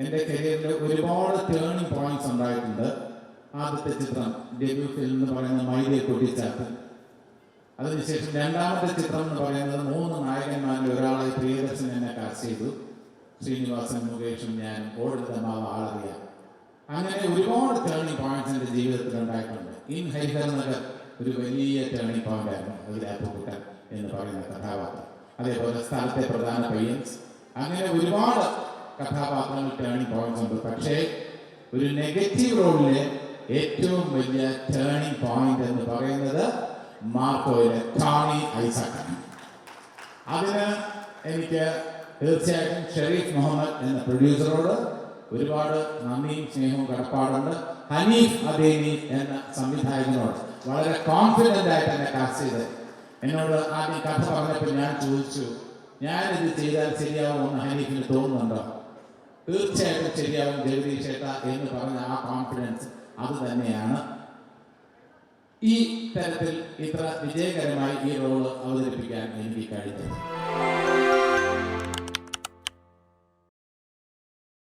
എൻ്റെ കരിയറിൽ ഒരുപാട് ടേണിംഗ് പോയിന്റ്സ് ഉണ്ടായിട്ടുണ്ട്. ആദ്യത്തെ ചിത്രം ഡെബ്യൂ ഫിലിം എന്ന് പറയുന്നത് മൈലിയെ കൊട്ടിച്ചാത്ത്. അതിനുശേഷം രണ്ടാമത്തെ ചിത്രം എന്ന് പറയുന്നത് 3 നായകന്മാരിൽ ഒരാളെ പ്രിയദർശൻ എന്നെ കാസ്റ്റ് ചെയ്തു. ശ്രീനിവാസൻ, മുകേഷും ഞാനും, ഓടുന്ന മാവ ആളറിയാം. അങ്ങനെ ഒരുപാട് ടേണിംഗ് പോയിന്റ്സ് എൻ്റെ ജീവിതത്തിൽ ഉണ്ടായിട്ടുണ്ട്. ഇൻ ഹൈദർ നഗർ ഒരു വലിയ ടേണിംഗ് പോയിന്റ് ആയിരുന്നു. അതിലാപ്പുകുട്ടൻ എന്ന് പറയുന്ന കഥാപാത്രം. അതേപോലെ സ്ഥലത്തെ പ്രധാന പയ്യൻസ്, അങ്ങനെ ഒരുപാട് കഥാപാത്രങ്ങൾ ടേണിംഗ് പോയിന്റ്സ് ഉണ്ട്. പക്ഷേ ഒരു നെഗറ്റീവ് റോളിലെ ഏറ്റവും വലിയ ടേണിംഗ് പോയിന്റ് എന്ന് പറയുന്നത് മാർക്കോയിലെ ടോണി ഐസക്കാണ്. അതിന് എനിക്ക് തീർച്ചയായിട്ടും ഷെരീഫ് മുഹമ്മദ് എന്ന പ്രൊഡ്യൂസറോട് ഒരുപാട് നന്ദിയും സ്നേഹവും കടപ്പാടുണ്ട്. ഹനീഫ് അദേനി എന്ന സംവിധായകനോട് വളരെ കോൺഫിഡൻ്റ് ആയിട്ട് എന്നെ കാസ്റ്റ് ചെയ്ത് എന്നോട് ആദ്യം കഥ പറഞ്ഞപ്പോൾ ഞാൻ ചോദിച്ചു, ഞാനിത് ചെയ്താൽ ശരിയാവുമെന്ന് ഹനീഫിന് തോന്നുന്നുണ്ടോ? തീർച്ചയായിട്ടും ശരിയാവും ജഗദീഷ് ചേട്ടാ എന്ന് പറഞ്ഞ ആ കോൺഫിഡൻസ് അത് തന്നെയാണ് ഈ തരത്തിൽ ഇത്ര വിജയകരമായി ഈ റോള് അവതരിപ്പിക്കാൻ എനിക്ക് കഴിഞ്ഞത്.